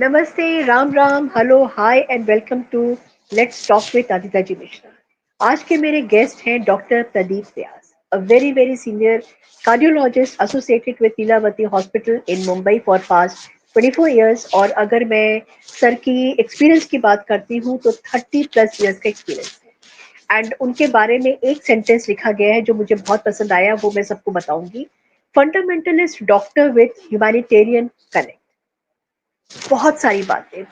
नमस्ते, Ram Ram, hello, hi and welcome to let's talk with Adita ji Mishra. आज के मेरे गेस्ट हैं doctor Pradeep Vyas, a very very senior cardiologist associated with Lilavati hospital in Mumbai for past 24 years. और अगर मैं सर की एक्सपीरियंस की बात करती हूँ तो 30 प्लस इयर्स का एक्सपीरियंस है। एंड उनके बारे में एक सेंटेंस लिखा गया है जो मुझे बहुत पसंद आया, वो मैं सबको बताऊंगी। Fundamentalist doctor with humanitarian connect. बहुत सारी बातें,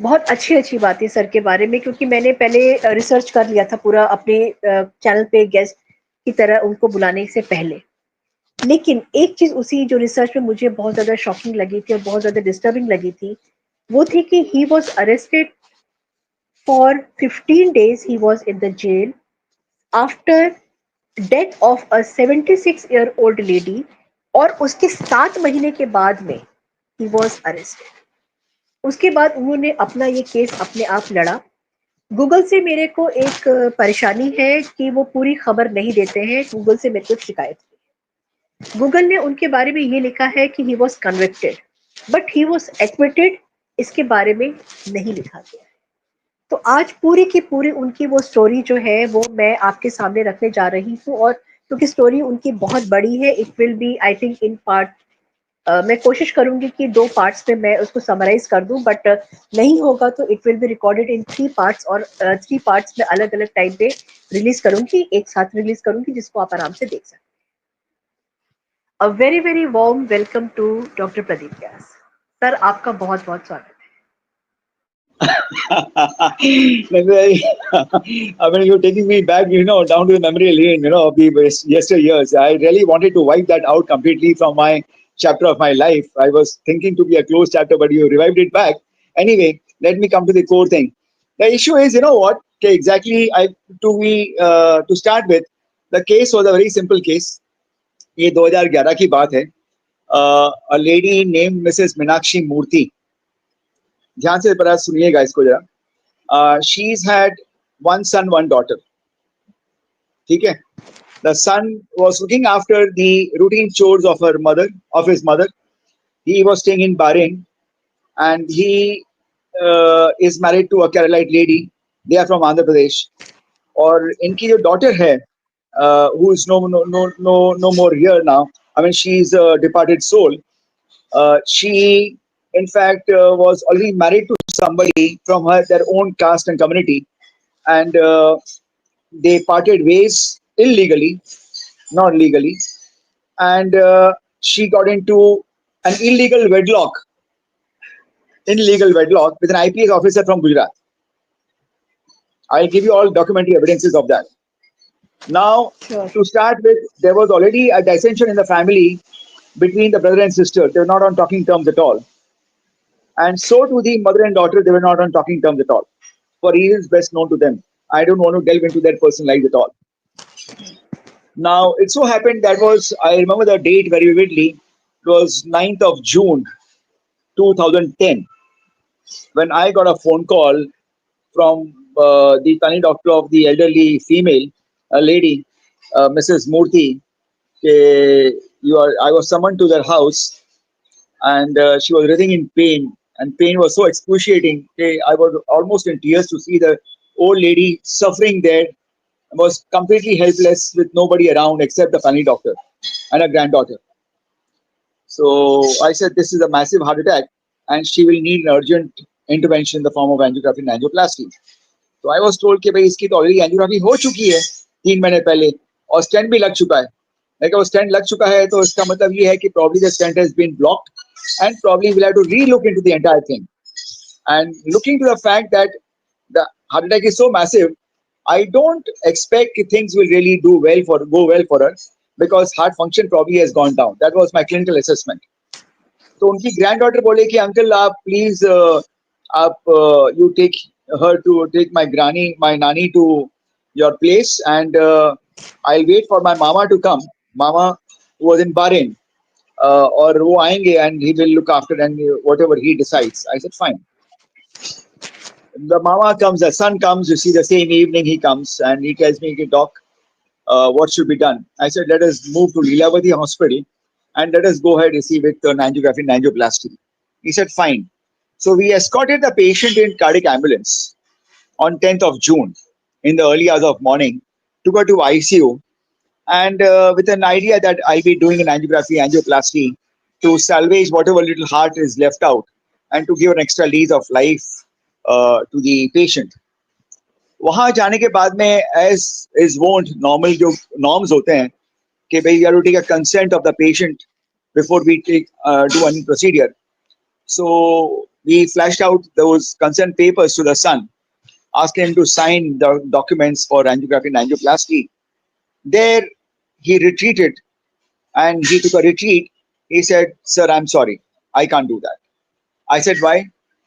बहुत अच्छी अच्छी बातें सर के बारे में, क्योंकि मैंने पहले रिसर्च कर लिया था पूरा अपने चैनल पे गेस्ट की तरह उनको बुलाने से पहले। लेकिन एक चीज उसी जो रिसर्च में मुझे बहुत ज्यादा शॉकिंग लगी थी और बहुत ज्यादा डिस्टर्बिंग लगी थी, वो थी कि he was arrested for 15 days, he was in the jail after death of a 76-year-old lady. और उसके 7 महीने के बाद में ही वॉज अरेस्टेड। उसके बाद उन्होंने अपना ये केस अपने आप लड़ा। गूगल से मेरे को एक परेशानी है कि वो पूरी खबर नहीं देते हैं। गूगल से मेरे को शिकायत हुई। गूगल ने उनके बारे में ये लिखा है कि he was convicted but he was acquitted, इसके बारे में नहीं लिखा गया। तो आज पूरी की पूरी उनकी वो स्टोरी जो है वो मैं आपके सामने रखने जा रही हूँ। और क्योंकि स्टोरी उनकी बहुत बड़ी है, it will be I think in part. मैं कोशिश करूंगी कि 2 पार्ट्स में मैं उसको समराइज कर दूं, बट नहीं होगा तो it will be recorded in 3 parts, और 3 पार्ट्स में अलग अलग टाइम पे रिलीज करूंगी, एक साथ रिलीज करूंगी, जिसको आप आराम से देख सकते हैं। A very very warm welcome to doctor Pradeep Vyas. Sir, आपका बहुत बहुत स्वागत I mean, you're taking me back, down to the memory lane, of the yesteryears. I really wanted to wipe that out completely from my chapter of my life. I was thinking to be a closed chapter, but you revived it back. Anyway, let me come to the core thing. The issue is, you know what? Okay, exactly. To start with, the case was a very simple case. ये 2011 की बात है. A lady named Mrs. Minakshi Murthy. ध्यान से बड़ा सुनिएगा इसको जरा. She's had one son, one daughter. ठीक है. The son was looking after the routine chores of his mother. He was staying in Bahrain, and he is married to a Keralite lady. They are from Andhra Pradesh. और इनकी जो daughter है, who is no more here now. I mean, she's a departed soul. She, in fact, was already married to somebody from their own caste and community, and they parted ways illegally, not legally, and she got into an illegal wedlock with an IPS officer from Gujarat. I'll give you all documentary evidences of that. Now, हैं। Sure. to start with, there was already a dissension in the family between the brother and sister. They were not on talking terms at all. And so to the mother and daughter, they were not on talking terms at all, for reasons best known to them. I don't want to delve into their personal lives at all. Now, it so happened I remember the date very vividly. It was 9th of June 2010, when I got a phone call from the tiny doctor of the elderly female, a lady, Mrs. Murthy. I was summoned to their house, and she was writhing in pain, and pain was so excruciating. I was almost in tears to see the old lady suffering there. I was completely helpless with nobody around except the family doctor and her granddaughter. So I said, this is a massive heart attack, and she will need an urgent intervention in the form of angiography and angioplasty. So I was told कि भाई इसकी तो already angiography हो चुकी है 3 महीने पहले, और स्टेंट भी लग चुका है. लेकिन वो स्टेंट लग चुका है तो इसका मतलब ये है कि probably the stent has been blocked, and probably we'll have to re-look into the entire thing. And looking to the fact that the heart attack is so massive, I don't expect things will really go well for her, because heart function probably has gone down. That was my clinical assessment. तो उनकी grand daughter बोले कि uncle आप please आप you take her to take my nani to your place, and I'll wait for my mama to come. Mama was in Bahrain, और वो आएंगे and he will look after and whatever he decides. I said fine. The mama comes, the son comes. You see, the same evening he comes and he tells me, "Doc, what should be done?" I said, "Let us move to Leelavati Hospital and let us go ahead and see with an angiography and angioplasty." He said, "Fine." So we escorted the patient in cardiac ambulance on 10th of June in the early hours of morning, took her to ICU, and with an idea that I'll be doing an angiography, angioplasty to salvage whatever little heart is left out and to give an extra lease of life to the patient. वहां जाने के बाद में as is won't normal जो norms होते हैं कि भाई you take a consent of the patient before we take do any procedure. So we flashed out those consent papers to the son, asking him to sign the documents for angiography and angioplasty. There he retreated and he took a retreat. He said, "Sir, I'm sorry. I can't do that." I said, "Why?"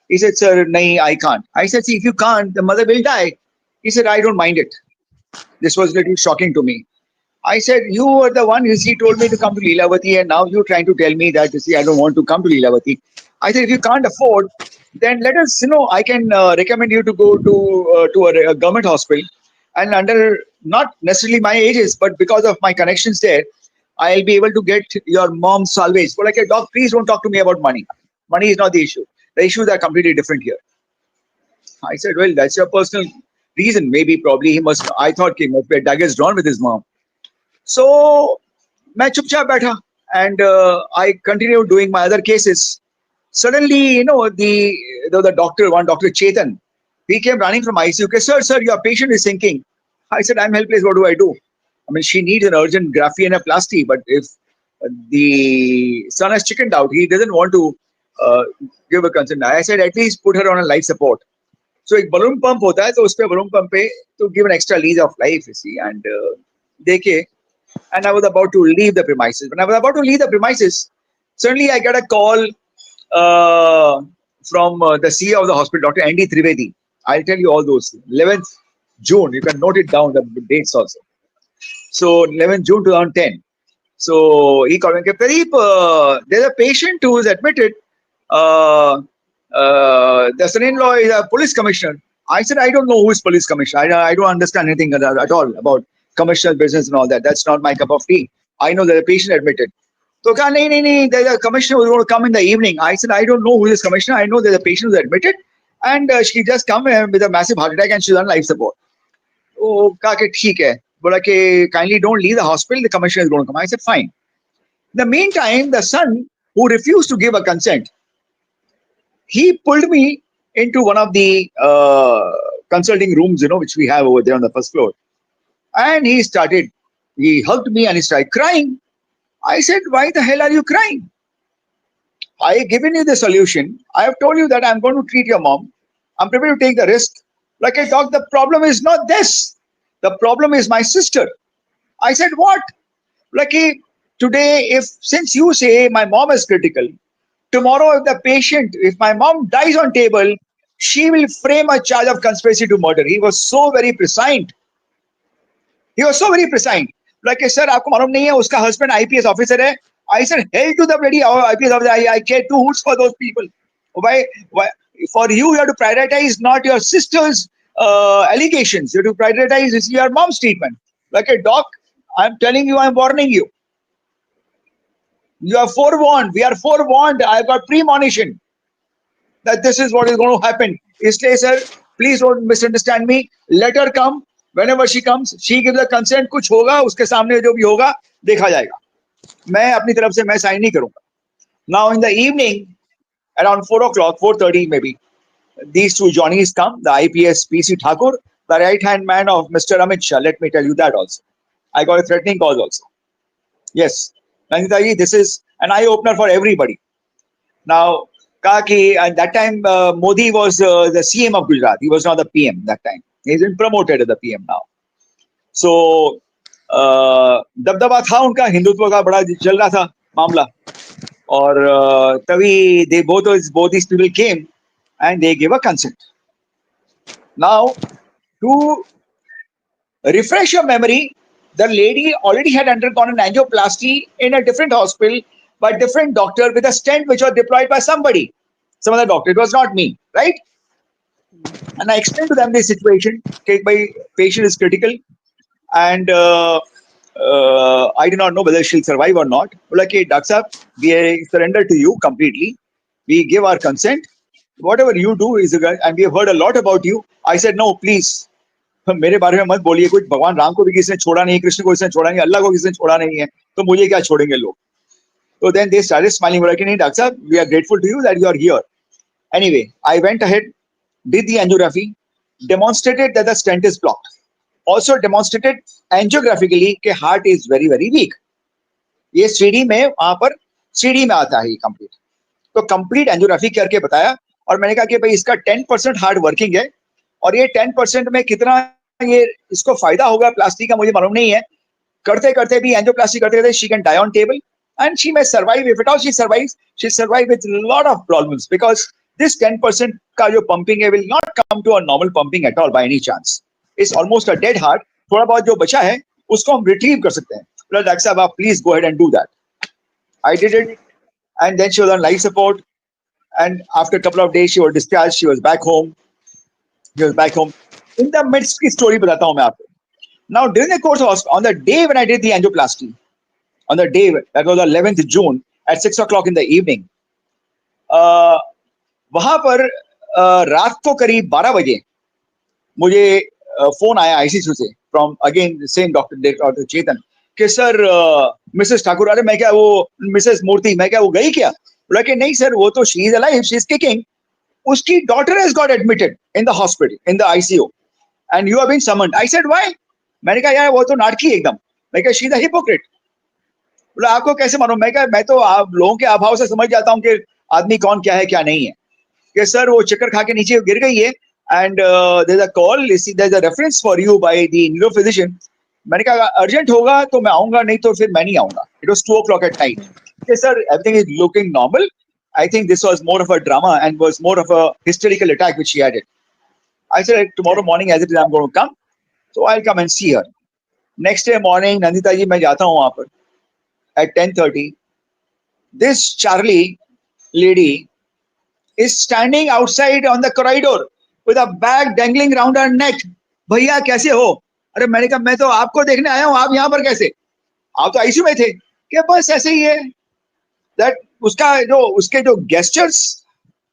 He said, "Sir, nahi, I can't." I said, "See, if you can't, the mother will die." He said, "I don't mind it." This was a little shocking to me. I said, "You were the one, you see, told me to come to Leelavati, and now you're trying to tell me that, you see, I don't want to come to Leelavati." I said, "If you can't afford, then let us, I can recommend you to go to a government hospital, and under not necessarily my ages, but because of my connections there, I'll be able to get your mom salvaged." But like, "Doc, please don't talk to me about money. Money is not the issue. The issues are completely different here." I said, "Well, that's your personal reason. Maybe, probably, he must. I thought he must be a daggers drawn with his mom." So मैं चुपचाप बैठा and I continued doing my other cases. Suddenly, the doctor, one Dr. Chetan, he came running from ICU. Okay, sir, your patient is sinking. I said, "I'm helpless. What do I do?" I mean, she needs an urgent graphy and a plasty, but if the son has chickened out, he doesn't want to uh, give a consent. I said, "At least put her on a life support." So एक balloon pump होता है, तो उस पे balloon pump पे to give an extra lease of life, you see, and देखिए, and I was about to leave the premises. When I was about to leave the premises, suddenly I got a call from the CEO of the hospital, Dr. Andy Trivedi. I'll tell you all those. 11th June, you can note it down, the dates also. So 11th June 2010. So he called me, okay, Pradeep, there's a patient who is admitted. Uh, the son-in-law is a police commissioner. I said, "I don't know who is police commissioner. I don't understand anything at all about commercial business and all that. That's not my cup of tea. I know that a patient admitted." So कहा, "नहीं नहीं नहीं, there's a commissioner who's going to come in the evening." I said, "I don't know who is commissioner. I know there's a patient who's admitted, and she just come with a massive heart attack and she's on life support." तो कहा कि ठीक है. बोला कि kindly don't leave the hospital. The commissioner is going to come. I said, "Fine." In the meantime, the son, who refused to give a consent, he pulled me into one of the consulting rooms, which we have over there on the first floor. And he hugged me and he started crying. I said, "Why the hell are you crying? I have given you the solution. I have told you that I'm going to treat your mom. I'm prepared to take the risk." Like, "Hey, doc, the problem is not this. The problem is my sister." I said, "What?" Like, "Hey, today, since you say my mom is critical, tomorrow if my mom dies on table, she will frame a charge of conspiracy to murder." He was so very precise. He was so very precise. Like, "Sir, आपको मालूम नहीं है, उसका husband IPS officer है." I said, "Hell to the bloody IPS officer. I care two hoots for those people. Why? For you have to prioritize not your sister's allegations. You have to prioritize your mom's treatment." Like, "A doc, I'm telling you, I'm warning you. You are forewarned. We are forewarned. I've got premonition that this is what is going to happen. Isliye, sir, please don't misunderstand me. Let her come. Whenever she comes, she gives the consent. कुछ होगा, उसके सामने जो भी होगा, देखा जाएगा. मैं अपनी तरफ से मैं sign नहीं करूँगा." Now in the evening, around 4 o'clock, 4:30 maybe, these two Johnnies come, the IPS PC Thakur, the right-hand man of Mr. Amit Shah. Let me tell you that also. I got a threatening calls also. Yes. Nandita ji, this is an eye-opener for everybody. Now, Kaki, at that time, Modi was the CM of Gujarat. He was not the PM that time. He's been promoted as the PM now. So, दबदबा था उनका, हिंदुत्व का बड़ा चल रहा था मामला. और तभी both these people came and they gave a consent. Now, to refresh your memory, the lady already had undergone an angioplasty in a different hospital by a different doctor with a stent which was deployed by some other doctor. It was not me, right? And I explained to them the situation. Okay, my patient is critical, and I do not know whether she'll survive or not. Like, "Hey, Doctor, we surrender to you completely. We give our consent. whatever you do is good, and we have heard a lot about you. I said, no, please, मेरे बारे में मत बोलिए कुछ. भगवान राम को भी किसी ने छोड़ा नहीं, कृष्ण को किसी ने छोड़ा नहीं, अल्लाह को किसी ने छोड़ा नहीं है, तो मुझे क्या छोड़ेंगे लोग. So then they started smiling. बोला कि नहीं डॉक्टर साहब, we are grateful to you that you are here. Anyway, I went ahead, did the angiography, demonstrated that the stent is blocked. Also demonstrated angiographically कि heart is very very weak. ये CD में वहां पर CD में आता है ये complete. तो कंप्लीट एंजियोग्राफी करके बताया, और मैंने कहा कि भाई इसका 10% हार्ड वर्किंग है, और ये 10% में कितना ये इसको फायदा होगा प्लास्टिक का मुझे मालूम नहीं है. करते करते भी एंजियोप्लास्टी करते करते she can die on table, and she may survive. If at all she survives, she'll survive with a lot of problems, because this 10% का जो pumping है will not come to a normal pumping at all by any chance. It's almost a dead heart. थोड़ा बहुत जो बचा है उसको हम retrieve कर सकते हैं. बोला डॉक्टर साहब आप please go ahead and do that. I did it, and then she was on life support, and after a couple of days she was discharged. She was back home. She was back home. In the midst की story बताता हूँ मैं आपको. Now during the course of, on the day when I did the angioplasty, on the day that was 11th June at 6 o'clock in the evening, वहां पर रात को करीब 12 बजे मुझे फोन आया आईसीयू से, फ्रॉम अगेन सेम डॉक्टर चेतन, कि सर मिसेस ठाकुर, अरे मैं क्या वो मिसेस मूर्ति, मैं क्या वो गई क्या? बोला कि नहीं सर, वो तो she is alive, she is kicking. उसकी daughter has got admitted in the hospital, in the ICU, and you have been summoned. I said why? मैंने कहा यार वो तो नाटकी एकदम. मैं कहा शी इज अ हिपोक्रेट. बोला आपको कैसे मालूम? मैं कहा मैं तो आप लोगों के अभाव से समझ जाता हूँ कि आदमी कौन क्या है क्या नहीं है. कि सर वो चक्कर खा के नीचे गिर गई है, and there is a call, there is a reference for you by the neuro physician. मैंने कहा अर्जेंट होगा तो मैं आऊंगा, नहीं तो फिर मैं नहीं आऊंगा. It was 2 o'clock at night. Sir everything is looking normal. I think this was more of a drama and was more of a hysterical attack which she had it. I said tomorrow morning as it is I'm going to come, so I'll come and see her. Next day morning, Nandita ji मैं जाता हूँ वहां पर at 10:30. This Charlie lady is standing outside on the corridor with a bag dangling around her neck. भैया कैसे हो? अरे मैंने कहा मैं तो आपको देखने आया हूँ, आप यहाँ पर कैसे? आप तो आईसीयू में थे. कि बस ऐसे ही है. दैट उसका जो उसके जो gestures,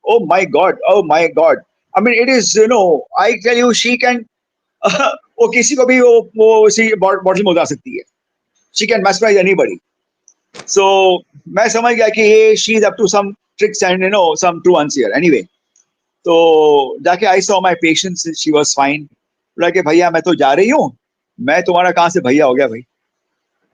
oh my god, I mean it is I tell you she can वो किसी को भी वो उसी बॉटल में उतार सकती है. She can mesmerize anybody. So मैं समझ गया कि ये she is up to some tricks and some true answer. Anyway, तो जाके I saw my patients, she was fine. बोला कि भैया मैं तो जा रही हूँ. मैं तुम्हारा कहाँ से भैया हो गया भाई?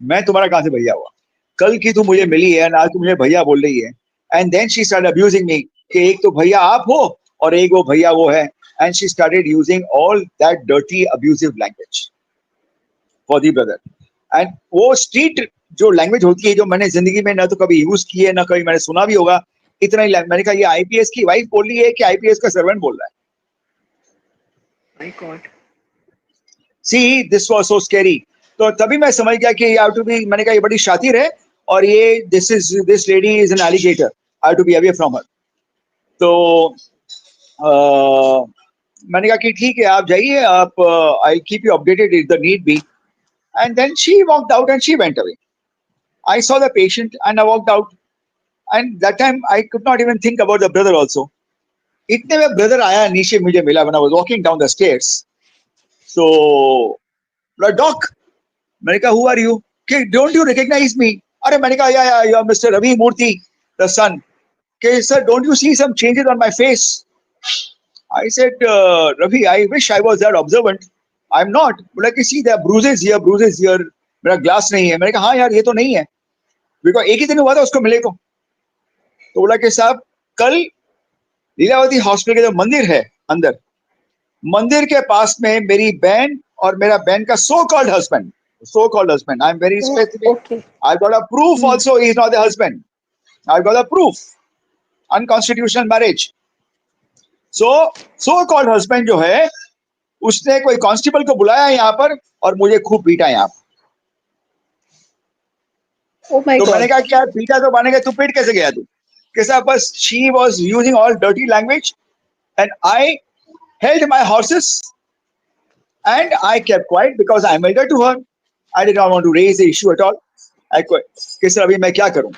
मैं तुम्हारा कहाँ से भैया हुआ? कल की तू मुझे मिली है, आज तू मुझे भैया बोल रही है. And then she started abusing me कि एक तो भैया आप हो और एक वो भैया वो है. And she started using all that dirty abusive language for the brother. And वो स्ट्रीट जो लैंग्वेज होती है, जो मैंने जिंदगी में ना तो कभी यूज की है ना कभी मैंने सुना भी होगा, इतना ही. मैंने कहा ये आईपीएस की वाइफ बोल रही है कि आईपीएस का सर्वेंट बोल रहा है? My God. See this was so scary. तो तभी मैं समझ गया कि आई हैव टू बी, मैंने कहा ये बड़ी शातिर है, और ये this lady is an alligator, I have to be away from her. तो मैंने कहा कि ठीक है आप जाइए, आप I keep you updated if the need be. And then she walked out and she went away. I saw the patient and I walked out, and that time I could not even think about the brother also. इतने में brother आया, नीचे मुझे मिला when I was walking down the stairs. So doc, मैंने कहा who are you? कि don't you recognize me? अरे मैंने कहा yeah you are Mister Ravi Murthy the son. कि sir don't you see some changes on my face? I said Ravi I wish I was that observant. I am not. बोला कि see there bruises here, bruises here. मेरा glass नहीं है. मैंने कहा हाँ यार ये तो नहीं है, बिकॉज एक ही दिन हुआ था उसको मिले को. तो बोला कि साहब कल लीलावती हॉस्पिटल के जो मंदिर है अंदर, मंदिर के पास में मेरी बहन और मेरा बहन का so called husband, I am very specific. Okay. I've got a proof also he is not the husband. I've got a proof. Unconstitutional marriage. So called husband जो है उसने कोई कांस्टेबल को बुलाया यहाँ पर और मुझे खूब पीटा यहाँ पर. Oh my तो मैंने God. कहा क्या पीटा तो मानेगा, तू पीट कैसे गया तू? कैसा? बस she was using all dirty language and I held my horses and I kept quiet because I am elder to her. I did not want to raise the issue at all. I quit. कि sir अभी मैं क्या करूं?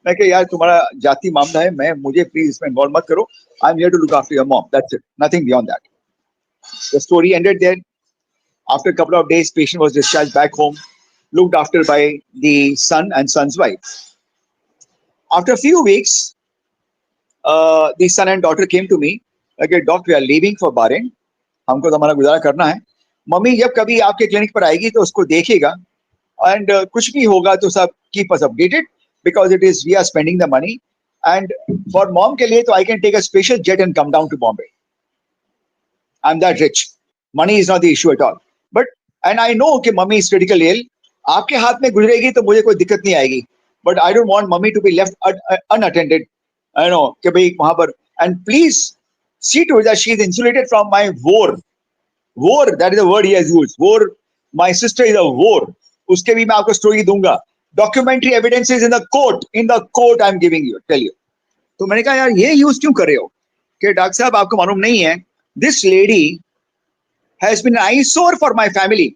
मैं कहा यार तुम्हारा जाति मामला है, मैं मुझे प्लीज इसमें इन्वॉल्व मत करो. I am here to look after your mom, that's it, nothing beyond that. The story ended there. After a couple of days, patient was discharged back home, looked after by the son and son's wife. After a few weeks, the son and daughter came to me. Okay, doc, we are leaving for Bahrain. हमको तो हमारा गुजारा करना है. Mummy जब कभी आपके clinic पर आएगी तो उसको देखेगा, एंड कुछ भी होगा तो सब keep us updated, because it is we are spending the money. And for mom के लिए तो I can take a special jet and come down to Bombay. I am that rich. Money is not the issue at all. But and I know कि mummy is critical ill, आपके हाथ में गुजरेगी तो मुझे कोई दिक्कत नहीं आएगी. But I don't want mummy to be left unattended. I know कि भाई वहां पर, and please see to it that she is insulated from my war. War, that is the word he has used. War, my sister is a war. उसके भी मैं आपको story दूंगा. Documentary evidences in the court. In the court I am giving you, tell you. तो मैंने कहा यार ये यूज क्यों कर रहे हो? कि डॉक्टर साहब आपको मालूम नहीं है, this lady has been an eyesore for my family.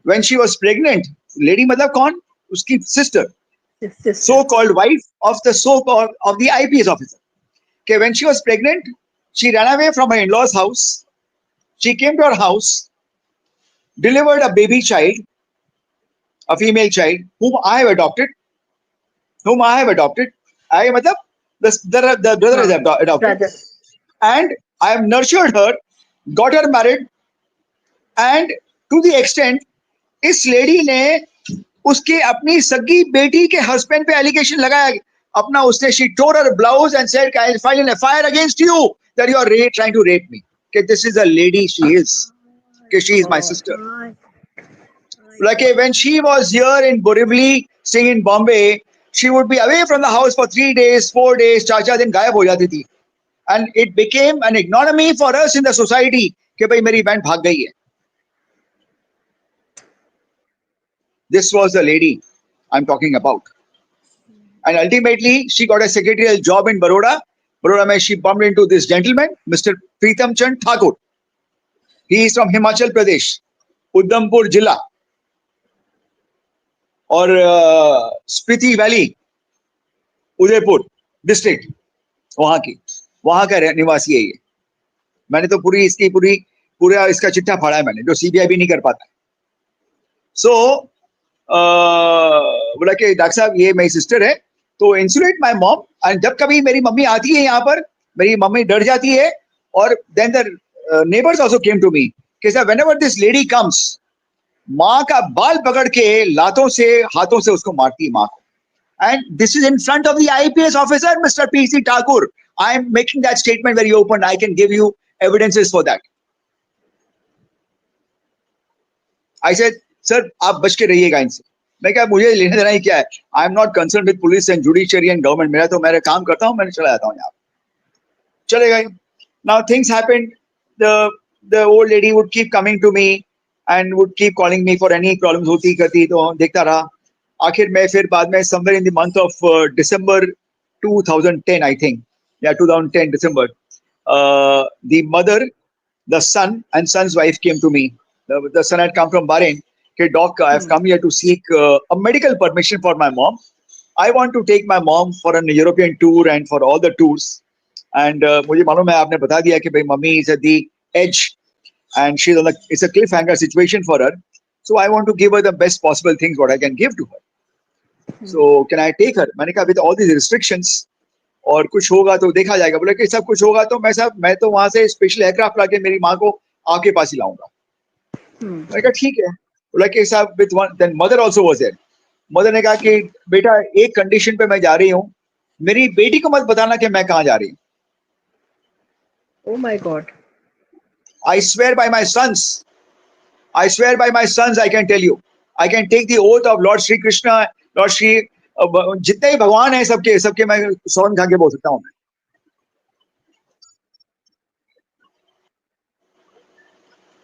When she was pregnant, lady मतलब कौन? उसकी sister. So-called wife of the so-called of the IPS officer. Okay, when she was pregnant, she ran away from her in-laws' house. She came to our house, delivered a baby child, a female child, whom I have adopted. I matlab, the brother is adopted. Brother. And I have nurtured her, got her married, and to the extent, इस lady ने उसके अपनी सगी बेटी के husband पे allegation लगाया. अपना उसने, she tore her blouse and said, I'll file an FIR against you that you are trying to rape me. Okay, this is a lady she is. Okay, she is my sister. Like when she was here in Borivali, staying in Bombay, she would be away from the house for 3 days, 4 days, 4 दिन गायब हो जाती थी. And it became an ignominy for us in the society कि भाई मेरी बहन भाग गई है. This was the lady I'm talking about. And ultimately, she got a secretarial job in Baroda. Baroda mein she bumped into this gentleman, Mr. Pritam Chand Thakur. He is from Himachal Pradesh, Udhampur Jilla, और Spiti valley, Udaipur district, वहां का निवासी है ये. मैंने तो पूरा इसका चिट्ठा फाड़ा है मैंने, जो सीबीआई भी नहीं कर पाता. सो बोला कि डॉक्टर साहब ये मेरी सिस्टर है, तो इंसुलेट माय मॉम. एंड जब कभी मेरी मम्मी आती है यहाँ पर, मेरी मम्मी डर जाती है. और then the neighbours also came to me कि sir whenever this lady comes, माँ का बाल पकड़ के लातों से हाथों से उसको मारती है माँ को. And this is in front of the IPS officer mister PC Thakur. I am making that statement very open. I can give you evidences for that. I said sir आप बच के रहिएगा इनसे. मैं क्या, मुझे लेने देना ही क्या है. आई am not concern with police and judiciary and government. मेरा काम करता हूँ, मैंने चला जाता हूँ यहाँ. चले गए. Now things happened. The old lady would keep coming to me and would keep calling me for any problems होती करती, तो देखता रहा. आखिर में फिर बाद में somewhere in the month of December 2010 I think, या 2010 December, the mother, the son and son's wife came to me. The son had come from Bahrain. Okay, doc, I have come here to seek a medical permission for my mom. I want to take my mom for an European tour and for all the tours. And मुझे मालूम है आपने बता दिया कि भाई mummy is at the edge and she's on it's a cliffhanger situation for her. So I want to give her the best possible things what I can give to her. So can I take her? मैंने कहा with all these restrictions, और कुछ होगा तो देखा जाएगा. बोले कि सब कुछ होगा तो मैं तो वहां से स्पेशल एयरक्राफ्ट लाके मेरी माँ को आपके पास ही लाऊंगा. मैंने कहा ठीक है. बोला कि साहब with one, then mother also was there. Mother ने कहा कि बेटा एक कंडीशन पे मैं जा रही हूँ, मेरी बेटी को मत बताना कि मैं कहाँ जा रही हूँ. Oh my God. I swear by my sons. I swear by my sons, I can tell you. I can take the oath of Lord Shri Krishna, Lord Shri, जितने भी भगवान हैं सबके मैं सौन खा के बोल सकता हूँ.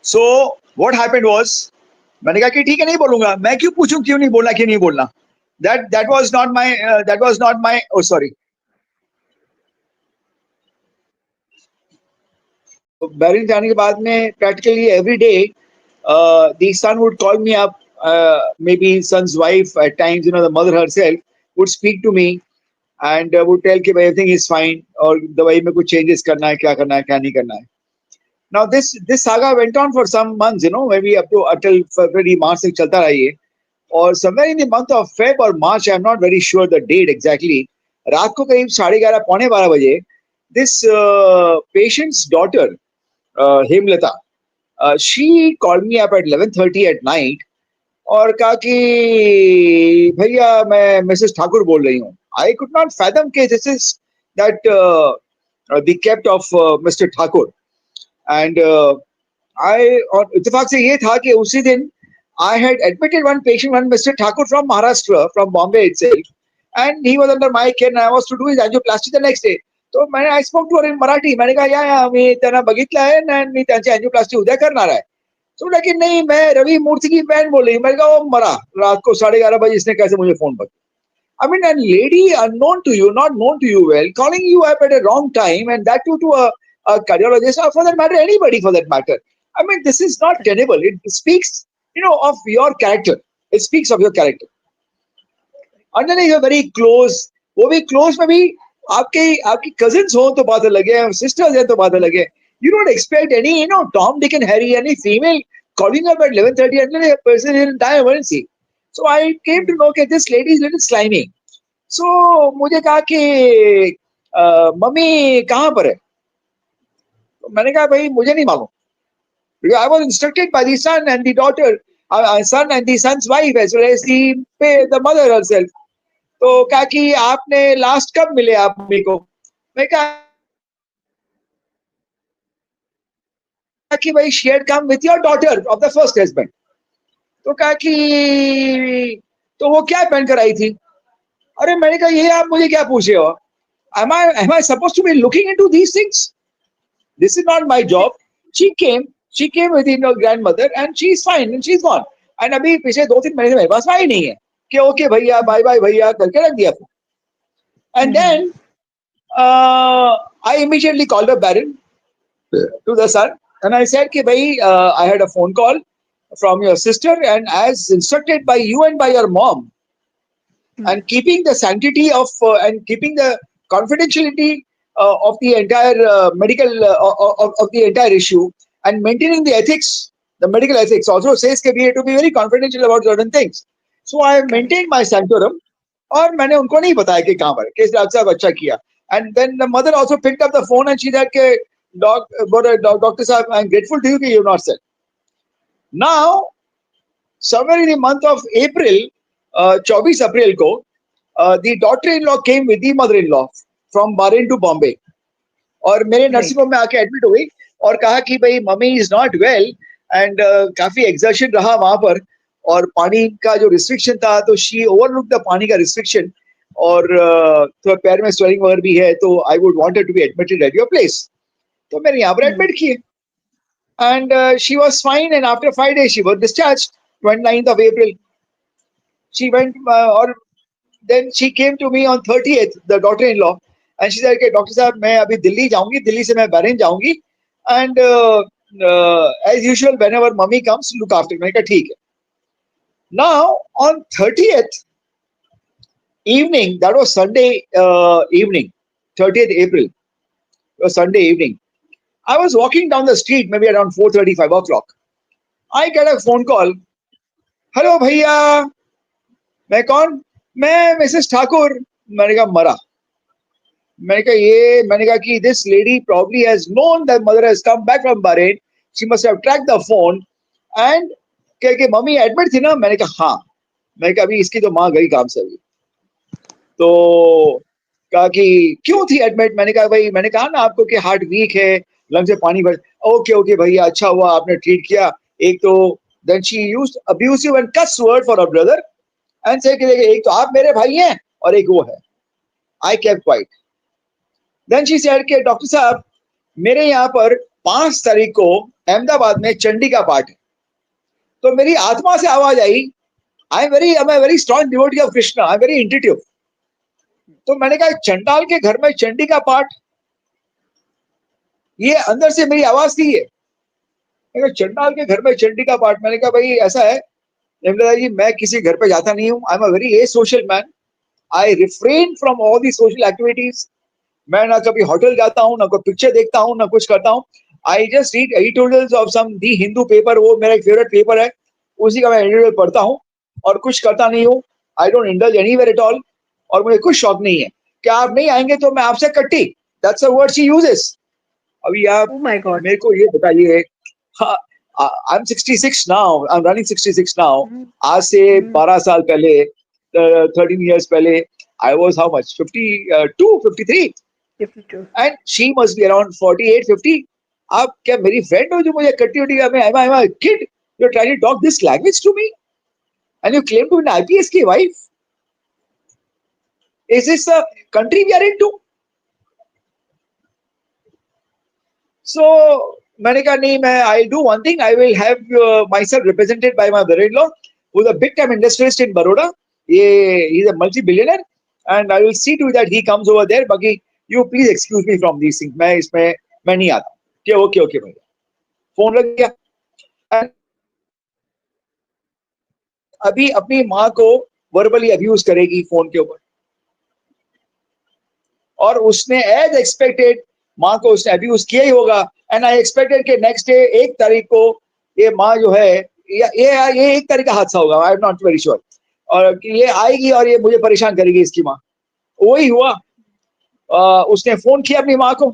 So what happened was, मैंने कहा कि ठीक है नहीं बोलूंगा. मैं क्यों पूछूं क्यों नहीं बोलना. That was not my oh sorry. Bahrain जाने के बाद में practically every day the son would call me up, maybe son's wife at times, the mother herself would speak to me and would tell कि भाई everything is fine और दवाई में कुछ changes करना है, क्या करना है, क्या नहीं करना है. Now this saga went on for some months, maybe up to until February, March तक चलता रहा ये. और somewhere in the month of Feb or March, I'm not very sure the date exactly. रात को करीब 11:30 पौने 12 बजे, this patient's daughter, Hemlata, she called me up at 11:30 at night और कहा कि भैया मैं मिसेस ठाकुर बोल रही हूँ. I could not fathom कि this is that the kept of Mr. Thakur. And और इत्तेफाक से ये था कि उसी दिन I had admitted one patient, one Mr. Thakur from Maharashtra, from Bombay itself, and he was under my care and I was to do his angioplasty the next day. तो मैंने I spoke to her in Marathi. मैंने कहा या मी त्यांना बघितलं आहे ना मी त्यांची angioplasty उद्या करणार आहे. तो लेकिन नहीं मैं रवि मूर्ति की बहन बोल रही. मैंने कहा वो मरा रात को 11:30 बजे इसने कैसे मुझे फोन पर. I mean, a lady unknown to you, not known to you well, calling you up at a wrong time, and that too to a cardiologist, or for that matter, anybody for that matter. I mean, this is not tenable. It speaks, of your character. It speaks of your character. And then you're very close. वो भी close में भी आपकी cousins हो तो बात अलग है, sisters हैं तो बात अलग है. You don't expect any, Tom, Dick, and Harry, any female calling up at 11:30 until a person is in dire emergency. So I came to know that this lady is little slimy. So मुझे कहा कि mummy कहाँ पर है. तो मैंने कहा भाई मुझे नहीं मालूम. Because I was instructed by the son and the daughter, son and the son's wife as well as the mother herself. तो कहा कि आपने लास्ट कब मिले आप मम्मी को. मैं कहा कि भाई she had come with your daughter of the first husband. तो कहा कि तो वो क्या पहन कर आई थी. अरे मैंने कहा ये आप मुझे क्या पूछे हो. Am I supposed to be looking into these things? This is not my job. She came with her grandmother and she's fine and she's gone. And अभी पिछले 2-3 महीने मेरे पास आई नहीं है कि ओके भैया बाय बाय भैया करके रख दिया. And then I immediately called up Baron to the son and I said कि भाई I had a phone call from your sister and as instructed by you and by your mom, and keeping the sanctity of and keeping the confidentiality of the entire medical of the entire issue and maintaining the ethics, the medical ethics also says that we have to be very confidential about certain things. So I maintained my sanctorum और मैंने उनको नहीं बताया कि कहाँ पर कि doctor साहब अच्छा किया. And then the mother also picked up the phone and she said कि doctor साहब I'm grateful to you कि you not said. Now somewhere in the month of April, 24 अप्रैल को the daughter-in-law came with the mother-in-law from Bahrain to Bombay और मेरे nursing home में आके admit हुई और कहा कि भाई mummy is not well and काफी एक्सर्शन रहा वहां पर और पानी का जो रिस्ट्रिक्शन था तो शी ओवरलुक द पानी का रिस्ट्रिक्शन और तो पैर में स्वेलिंग वगैरह भी है तो I would wanted to be admitted at your place. तो मैंने यहाँ पर एडमिट किए and she was fine and after 5 days she was discharged 29th of April. She went और then she came to me on 30th, the daughter-in-law, and she said, "Okay, doctor साहब मैं अभी दिल्ली जाऊंगी, दिल्ली से मैं बहरीन जाऊंगी, and as usual, whenever mommy comes, look after me." मैंने कहा ठीक है. Now on 30th evening, that was Sunday evening, 30th April, it was Sunday evening. I was walking down the street, maybe around 4:30, 5 o'clock. I get a phone call. Hello भैया, मैं कौन? मैं Mrs Thakur. मैंने कहा मरा. मैंने कहा कि this lady probably has known that mother has come back from Bahrain. She must have tracked the phone and कि मम्मी एडमिट थी ना. मैंने कहा हाँ. मैंने कहा अभी इसकी तो माँ गई काम से. अभी तो कहा कि क्यों थी एडमिट. मैंने कहा भाई मैंने कहा ना आपको कि हार्ट वीक है, लंग से पानी भर. ओके भैया अच्छा हुआ आपने ट्रीट किया. एक तो then she used abusive and cuss word for her brother and said कि एक तो आप मेरे भाई हैं और एक वो है. I kept quiet. Then she said कि डॉक्टर साहब मेरे यहाँ पर 5 तारीख को अहमदाबाद में चंडी का पाठ है. तो मेरी आत्मा से आवाज आई I'm a very strong devotee of Krishna. I'm very intuitive. तो मैंने कहा चंडाल के घर में चंडी का पाठ, ये अंदर से मेरी आवाज थी. ये चंडाल के घर में चंडी का पाठ. मैंने कहा भाई ऐसा है जी मैं किसी घर पे जाता नहीं हूँ. I am a very A social man I refrain from all the social activities. मैं ना कभी होटल जाता हूँ, ना कोई पिक्चर देखता हूँ, ना कुछ करता हूँ. I just read editorials of some the Hindu paper, वो मेरा एक फेवरेट पेपर है, उसी का मैं एडिटोरियल पढ़ता हूँ और कुछ करता नहीं हूँ. I don't indulge anywhere at all. और मुझे कुछ शौक नहीं है. क्या आप नहीं आएंगे तो मैं आपसे कट्टी, that's a word she uses. अभी आप Oh my God. मेरे को ये बताइए. हाँ, I am 66 now, I am running 66 now. Hmm. आज से Hmm. 12 साल पहले, 13 years पहले, I was how much, 52, 53, 52. And she must be around 48, 50. आप क्या मेरी फ्रेंड हो जो मुझे कट्टी उट्टी, I am kid, you are trying to talk this language to me and you claim to be IPS की wife. Is this the country we are into? So मैंने कहा नहीं, मैं I do one thing, I will have myself represented by my brother in law, who is a big time industrialist in Baroda. ये he is a multi billionaire, and I will see to that he comes over there. बाकी you please excuse me from these things, मैं इसमें मैं नहीं आता. क्या okay okay भैया, phone लग गया. And अभी अपनी माँ को वर्बली अब्यूज करेगी फोन के ऊपर, और उसने एज एक्सपेक्टेड माँ को उसने अब्यूज किया ही होगा. एंड आई एक्सपेक्टेड कि नेक्स्ट डे 1 तारीख को ये माँ जो है, ये 1 तारीख का हादसा होगा, आई एम नॉट वेरी श्योर, और कि ये आएगी और ये मुझे परेशान करेगी इसकी माँ. वही हुआ. उसने फोन किया अपनी माँ को,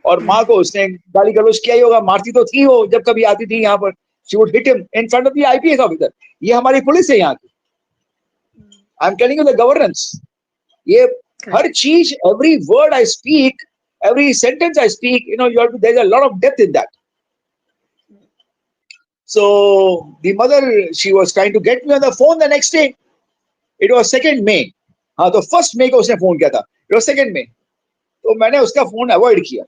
और माँ को उसने गाली गलौज किया ही होगा. मारती तो थी वो जब कभी आती थी यहाँ पर. She would hit him in front of the IPS officer. ये हमारी पुलिस है यहाँ की. I am telling you the governance. ये हर Correct. चीज, every word I speak, every sentence I speak, you have to, there's a lot of depth in that. So the mother, she was trying to get me on the phone the next day. It was 2nd May. हाँ, तो 1st May को उसने phone किया था. It was 2nd May. तो मैंने उसका phone avoid किया.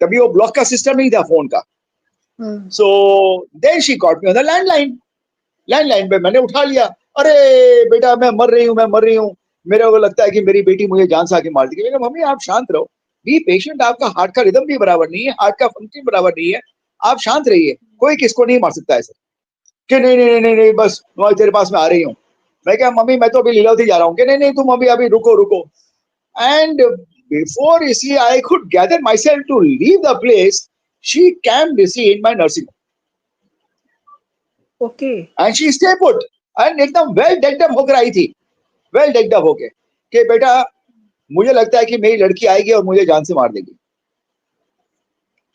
तभी वो ब्लॉक का सिस्टम नहीं था फोन का. Hmm. So then she got me on the landline. Landline पे मैंने उठा लिया. अरे बेटा, मैं मर रही हूँ, मैं मर रही हूँ, मेरे को लगता है कि मेरी बेटी मुझे जान से आके मार देगी. मैंने कहा मम्मी आप शांत रहो, बी पेशेंट. आपका हार्ट का रिदम भी बराबर नहीं है, हार्ट का फंक्शन बराबर नहीं है, आप शांत रहिए, कोई किसको नहीं मार सकता ऐसे. कि नहीं नहीं नहीं नहीं, बस मैं तेरे पास में आ रही हूँ. मैं क्या मम्मी, मैं तो अभी लीलावती जा रहा हूँ. कि नहीं नहीं, तुम अभी अभी रुको रुको. And before you see I could gather myself to leave the place, she came to see in my nursing home. Okay. And she stay put, and एकदम वेल डेक्ड अप होकर आई थी, वेल डेक्ड अप होके, कि बेटा मुझे लगता है कि मेरी लड़की आएगी और मुझे जान से मार देगी.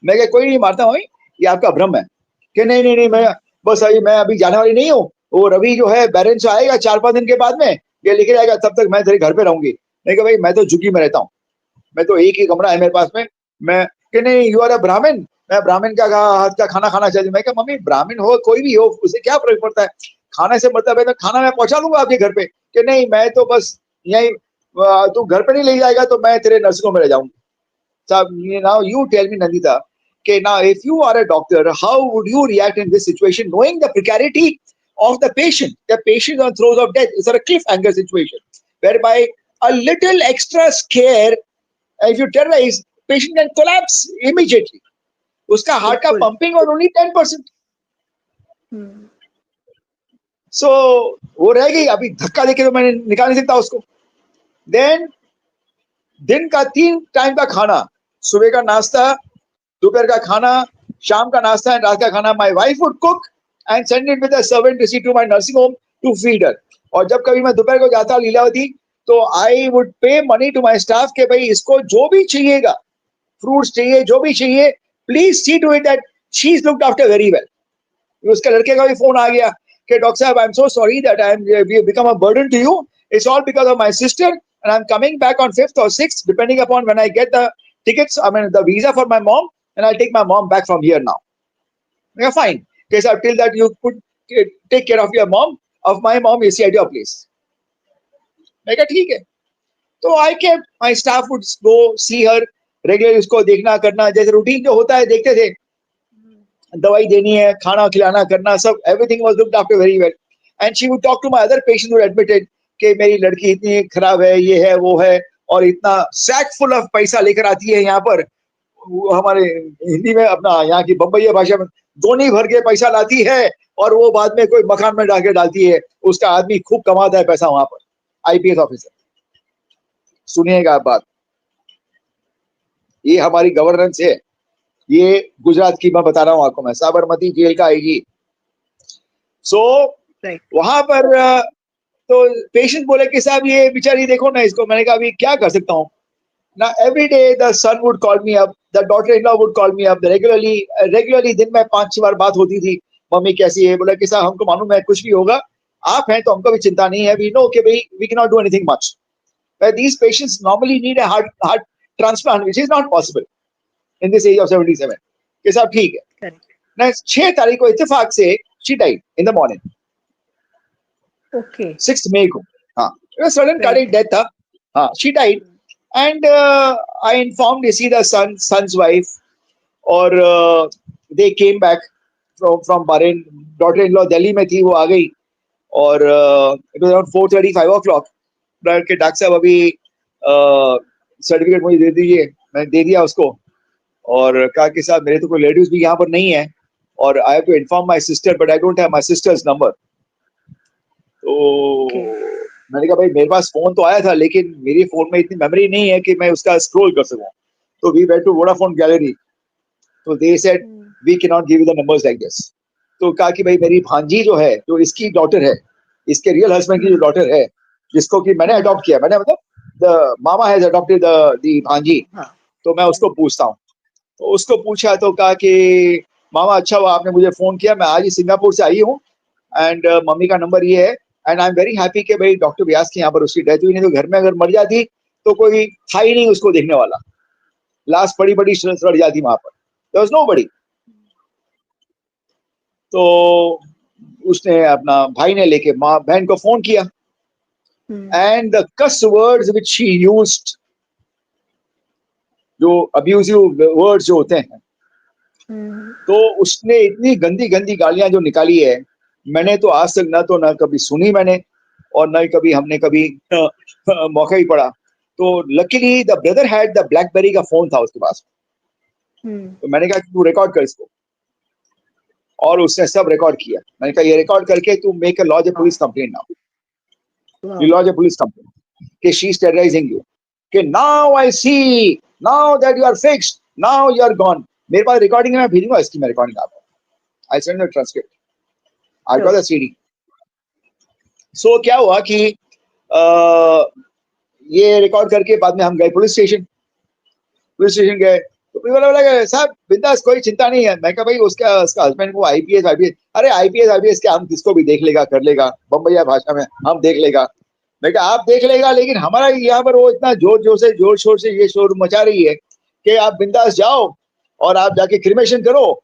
मैं क्या कोई नहीं मारता हूँ, ये आपका भ्रम है. कि नहीं नहीं नहीं, मैं अभी जाने वाली नहीं हूँ. वो रवि जो है बैरन से आएगा 4-5 दिन के बाद में, ये लेके जाएगा, तब तक मैं तेरे घर पे रहूंगी. मैं क्या भाई, मैं तो झुग्गी में रहता हूँ, मैं तो एक ही कमरा है मेरे पास में. मैं कि नहीं, यू आर अ ब्राह्मण, मैं ब्राह्मण का हाथ का खाना खाना चाहिए. मैं क्या मम्मी, ब्राह्मण हो कोई भी हो, उसे क्या फर्क पड़ता है, खाने से मतलब है तो खाना मैं पहुंचा दूंगा आपके घर पे. कि नहीं, मैं तो बस यही, तू घर पे नहीं ले जाएगा तो मैं तेरे नर्सिंग में रह जाऊंगी. साहब, now you tell me Nandita, कि now if you are a doctor, how would you react in this situation, knowing the precarity of the patient? The patient on throes of death. It's a cliffhanger situation whereby a little extra scare, if you terrorize, patient can collapse immediately. उसका heart का बिल्कुल. Pumping और only 10%. Hmm. सो वो रह गई. अभी धक्का देके तो मैंने निकाल नहीं सकता उसको. देन दिन का 3 टाइम का खाना, सुबह का नाश्ता, दोपहर का खाना, शाम का नाश्ता एंड रात का खाना, my wife would cook and send it with a servant to see to my nursing home to feed her. और जब कभी मैं दोपहर को जाता लीलावती, तो I would pay money to my staff के भाई इसको जो भी चाहिएगा, फ्रूट्स चाहिए, जो भी चाहिए, please see to it that she is looked after very well. उसके लड़के का भी फोन आ गया कि डॉक्टर साहब, I am so sorry that I am we have become a burden to you. It's all because of my sister and I am coming back on 5th or 6th depending upon when I get the tickets, I mean the visa for my mom, and I'll take my mom back from here now. Yeah, fine. Okay, sir, till that you could take care of your mom, of my mom, you see at your place. मैं कहा ठीक है. तो I kept my staff would go see her regularly, उसको देखना करना, जैसे routine जो होता है देखते थे, दवाई देनी है, खाना खिलाना करना, सब everything was looked after very well. And she would talk to my other patients who admitted कि मेरी लड़की इतनी खराब है, ये है वो है, और इतना सैक फुल ऑफ पैसा लेकर आती है यहाँ पर. हमारे हिंदी में, अपना यहाँ की बम्बई भाषा में, दोनी भर के पैसा लाती है और वो बाद में कोई मकान में जाके डालती है. उसका आदमी खूब कमाता है पैसा वहां पर. IPS officer. सुनिएगा आप बात, ये हमारी गवर्नेंस है। ये गुजरात की मैं बता रहा हूँ आपको, मैं साबरमती जेल का आईजी। सो राइट। वहां पर तो पेशेंट बोले कि साहब ये बेचारी देखो ना इसको। मैंने कहा अभी क्या कर सकता हूँ ना। Every day the son would call me up, the daughter in law would call me up regularly दिन में 5-6 बार बात होती थी, मम्मी कैसी है। बोला कि साहब हमको मालूम है कुछ भी होगा, आप हैं तो हमको भी चिंता नहीं है, वी नो कि भाई we can not do anything much, but these patients normally need a heart transplant which is not possible in this age of 77। कि साहब ठीक है करेक्ट। ना। 6 तारीख को इत्तेफाक से she died in the morning, okay. 6 मई को। हाँ, सडन कार्डियक डेथ था। हाँ, she died and I informed इसी the son's wife और they came back from Bahrain। Daughter in law Delhi में थी, वो आ गई और it was around 4:30 5 o'clock के डॉक्टर साहब अभी सर्टिफिकेट मुझे दे दीजिए। मैंने दे दिया उसको और कहा कि साहब मेरे तो कोई रिलेटिव्स भी यहाँ पर नहीं है और I have to inform my sister but I don't have my sister's number. तो ओके। मैंने कहा भाई मेरे पास फोन तो आया था लेकिन मेरी फोन में इतनी मेमोरी नहीं है कि मैं उसका स्क्रॉल कर सकूं। तो we went to Vodafone gallery, तो they said we can not give you the numbers like this. तो कहा कि भाई मेरी भांजी जो है, जो इसकी डॉटर है, इसके रियल हस्बैंड की जो डॉटर है, जिसको कि मैंने अडॉप्ट किया, मैंने मतलब the mama has adopted the भांजी, हाँ। तो मैं उसको पूछता हूँ। तो उसको पूछा तो कहा कि मामा अच्छा हुआ आपने मुझे फोन किया, मैं आज ही सिंगापुर से आई हूँ एंड मम्मी का नंबर ये है and I am very happy कि भाई डॉक्टर व्यास के यहाँ पर उसकी डेथ हुई, नहीं तो घर में अगर मर जाती तो कोई था ही नहीं उसको देखने वाला, लाश बड़ी बड़ी सड़ जाती वहां पर, देयर वाज नोबडी। तो उसने अपना भाई ने लेके माँ बहन को फोन किया and the cuss words which she used, जो अब्यूजिव वर्ड्स जो होते हैं, तो उसने इतनी गंदी गंदी गालियां जो निकाली है, मैंने तो आज तक ना कभी सुनी मैंने और ना ही कभी हमने कभी मौका ही पड़ा। तो luckily the brother had the blackberry का फोन था उसके पास, तो मैंने कहा तू रिकॉर्ड कर इसको और उसने सब रिकॉर्ड किया। मैंने कहा ये रिकॉर्ड करके to make a lodge a police complaint now, you lodge a police complaint कि शी इज टेरराइजिंग यू, कि now I see now that you are fixed, now you are gone. मेरे पास recording है, मैं भेजूंगा इसकी मैं रिकॉर्डिंग आपको, I send the transcript, I got the CD. So क्या हुआ कि ये रिकॉर्ड करके बाद में हम गए पुलिस स्टेशन गए तो पुलिस वाला बोला साहब बिंदास कोई चिंता नहीं है। मैं कहा भाई उसका हस्बैंड को आईपीएस अरे आईपीएस के हम किसको भी देख लेगा कर लेगा, बम्बैया भाषा में हम देख लेगा। मैं कहा आप देख लेगा लेकिन हमारा यहाँ पर वो इतना जोर शोर से ये शोर मचा रही है कि आप बिंदास जाओ और आप जाके क्रिमेशन करो।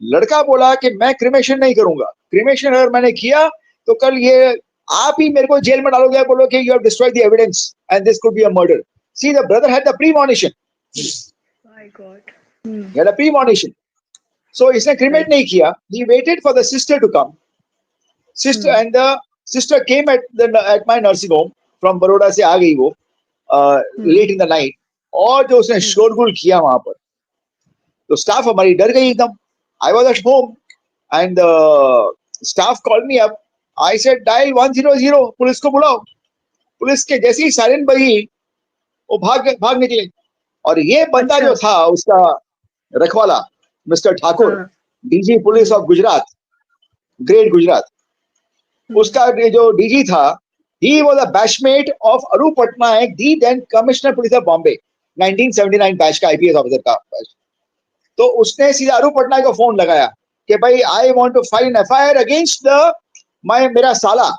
लड़का बोला कि मैं क्रिमेशन नहीं करूंगा, क्रिमेशन अगर मैंने किया तो कल ये आप ही मेरे को जेल में डालोगे, बोलो कि you have destroyed the evidence and this could be a murder. See the brother had the premonition, my God. he had a premonition। So इसने क्रिमेट नहीं किया, he waited for the sister to come, sister and the sister came at my nursing home from Baroda से आ गई वो late in the night, और जो उसने शोरगुल किया वहां पर तो स्टाफ हमारी डर गई एकदम। I was at home and the staff called me up, I said dial 100, police को बुलाओ। पुलिस के जैसी सायरन बजी वो भाग निकले और ये बंदा जो था उसका रखवाला mister Thakur, DG police of Gujarat, great Gujarat, उसका जो डीजी था he was a batchmate of Arup Patnaik, the then commissioner police of Bombay, 1979 batch का आईपीएस ऑफिसर का बैच। तो उसने सीधा अरूप पटनायक को फोन लगाया कि भाई I want to file an FIR against the मेरा साला।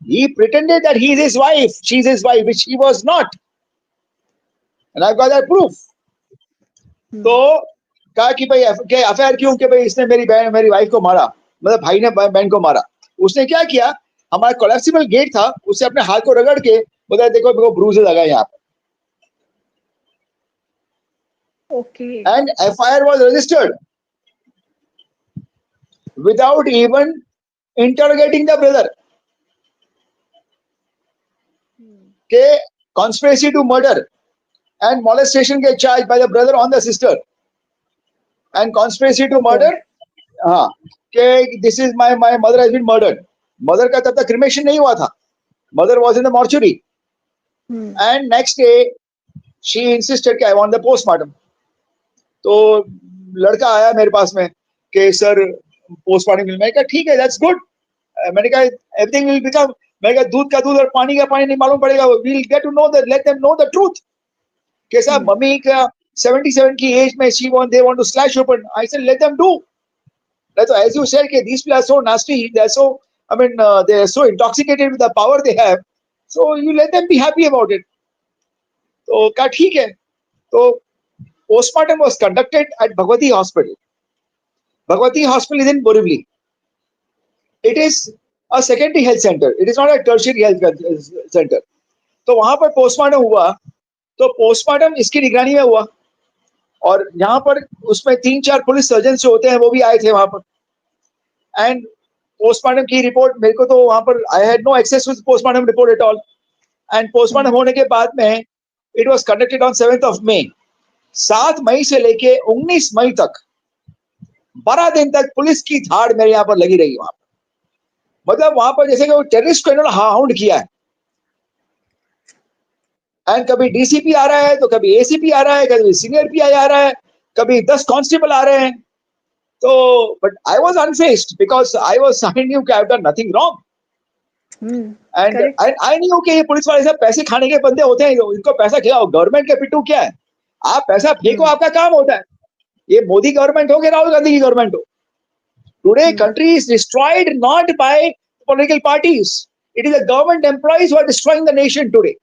He pretended that he is his wife, she is his wife, which he was not, and I've got that proof। तो कहा कि भाई एफआईआर क्यों, कि भाई इसने मेरी वाइफ को मारा, मतलब भाई ने बहन को मारा। उसने क्या किया, हमारा कोलैप्सिबल गेट था, उससे अपने हाथ को रगड़ के बोला देखो मेरे को ब्रूजेस लगा यहाँ पर, okay. And FIR was registered without even interrogating the brother के conspiracy to murder and molestation के charge by the brother on the sister and conspiracy to murder। हाँ, कि this is my mother has been murdered। Mother का तब तक cremation नहीं हुआ था, Mother was in the mortuary. Hmm. And next day, she insisted कि I want the postmortem. तो लड़का आया मेरे पास में कि सर पोस्टमार्टम, मैंने कहा ठीक है, that's good. मैंने कहा everything will become, मैंने कहा दूध का दूध और पानी का पानी नहीं मालूम पड़ेगा, we'll get to know that, let them know the truth. कि साहब मम्मी का 77 की एज में they want to slash open. I said let them do. So as you said, these people are so nasty, they are so, I mean, they are so intoxicated with the power they have. So you let them be happy about it. तो कहा ठीक है. तो postmortem was conducted at Bhagwati Hospital. Bhagwati Hospital is in Borivali. It is a secondary health center. It is not a tertiary health center. तो वहां पर postmortem हुआ. तो postmortem इसकी निगरानी में हुआ. और यहाँ पर उसमें 3-4 पुलिस सर्जन जो होते हैं वो भी आए थे वहां पर. एंड पोस्टमार्टम की रिपोर्ट मेरे को तो वहां पर I had no access with postmortem report at all. And postmortem होने के बाद में it was conducted on 7th of May. 7 मई से लेके 19 मई तक 12 दिन तक पुलिस की धाड़ मेरे यहाँ पर लगी रही वहां पर. मतलब वहां पर जैसे कि वो टेररिस्ट को इन्होंने हाउंड किया है. एंड कभी डीसीपी आ रहा है, तो कभी एसीपी आ रहा है, कभी सीनियर पीआई आ रहा है, कभी 10 कांस्टेबल आ रहे हैं. तो but I was unfazed because I was, I knew कि I have done nothing wrong. And I knew कि ये पुलिस वाले सब पैसे खाने के बंदे होते हैं, इनको पैसा खिलाओ. गवर्नमेंट के पिट्टू क्या है, आप पैसा फेंको, आपका काम होता है. ये मोदी गवर्नमेंट हो कि राहुल गांधी की गवर्नमेंट हो, today country is destroyed not by political parties. It is the government employees who are destroying the nation today.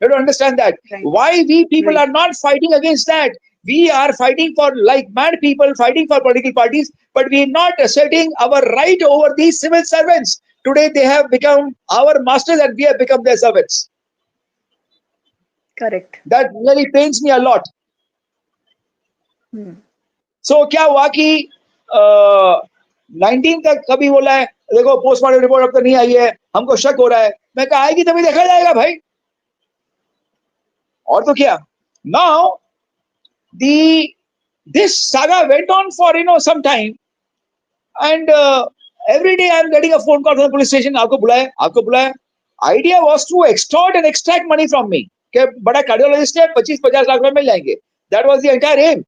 You don't understand that. Right. Why we people are not fighting against that? We are fighting for, like mad people, fighting for political parties, but we are not asserting our right over these civil servants. Today they have become our masters and we have become their servants. Correct. That really pains me a lot. So क्या हुआ कि 19 तक कभी बोला है देखो postmortem report अब तक नहीं आई है, हमको शक हो रहा है. मैं कहा आएगी तभी देखा जाएगा भाई, और तो क्या. Now this saga went on for some time, and every day I am getting a phone call from the police station. आपको बुलाया. Idea was to extort and extract money from me. कि बड़ा कार्डियोलॉजिस्ट है, 25-50 लाख रुपए मिल जाएंगे. That was the entire aim.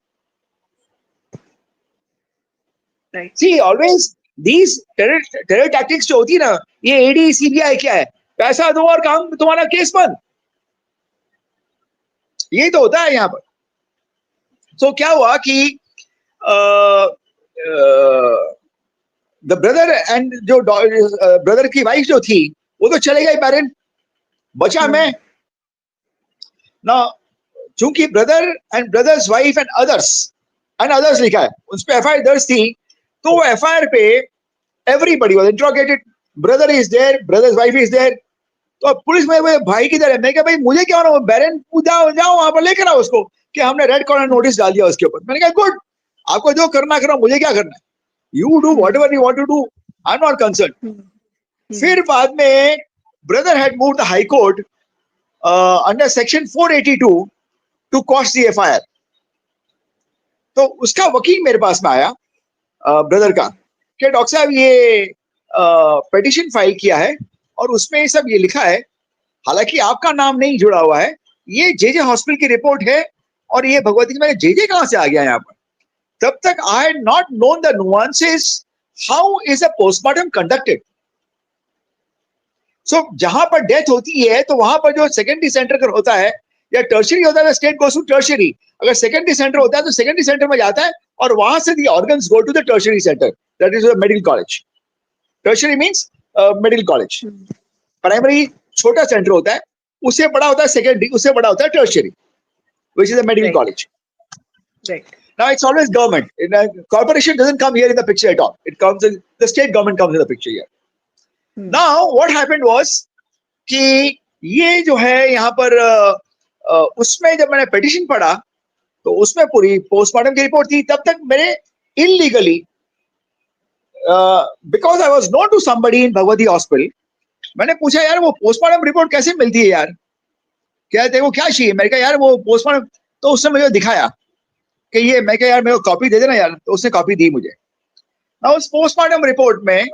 Right. See, always these terror tactics जो होती है ना, ये AD CBI क्या है, पैसा दो और काम तुम्हारा केस बंद. ये तो होता है यहाँ पर. So क्या हुआ कि द ब्रदर एंड जो ब्रदर की वाइफ जो थी वो तो चले गए पेरेंट, बचा मैं ना. चूंकि brother and brother's wife and others लिखा है, उस पर FIR दर्ज थी. तो वो FIR पे everybody was interrogated. Brother is there, brother's wife is there. तो पुलिस में वो भाई किधर है, मैं क्या भाई मुझे क्या होना, बैरन जाओ वहां पर लेकर आओ उसको, कि हमने रेड कॉर्नर नोटिस डाल दिया उसके ऊपर. मैंने कहा गुड, आपको जो करना करो, मुझे क्या करना है. You do whatever you want to do, I am not concern. फिर बाद में brother had move the high court under section 482 to quash the FIR. तो उसका वकील मेरे पास में आया ब्रदर का, कि डॉक्टर साहब ये पिटीशन फाइल किया है और उसमें सब ये लिखा है, हालांकि आपका नाम नहीं जुड़ा हुआ है, ये JJ हॉस्पिटल की रिपोर्ट है और ये भगवती में JJ कहां से आ गया यहाँ पर. तब तक I had not known the nuances how is a postmortem conducted. सो जहां पर डेथ होती है तो वहां पर जो सेकेंडरी सेंटर अगर होता है या टर्शियरी होता है, स्टेट गोस टू टर्शियरी. अगर सेकेंडरी सेंटर होता है तो सेकेंडरी सेंटर में जाता है और वहां से the organs go to the tertiary centre, that is medical college. Tertiary means medical college. Primary छोटा सेंटर होता है, उससे बड़ा होता है सेकेंडरी, उससे बड़ा होता है tertiary, which is a medical college. Right. Now it's always government. Corporation doesn't come here in the picture at all. It comes in, the state government comes in the picture here. Now what happened was कि ये जो है यहाँ पर उसमें जब मैंने petition पढ़ा तो उसमें पूरी पोस्टमार्टम की रिपोर्ट थी. तब तक मेरे illegally because I was known to somebody in Bhagwati hospital, मैंने पूछा यार वो पोस्टमार्टम रिपोर्ट कैसे मिलती है यार, क्या देखो क्या चाहिए. मैंने कहा यार वो पोस्टमार्टम, तो उसने मुझे दिखाया कि ये, मैं कहा यार मेरे को कॉपी दे देना यार, तो उसने कॉपी दी मुझे. ना उस पोस्टमार्टम रिपोर्ट में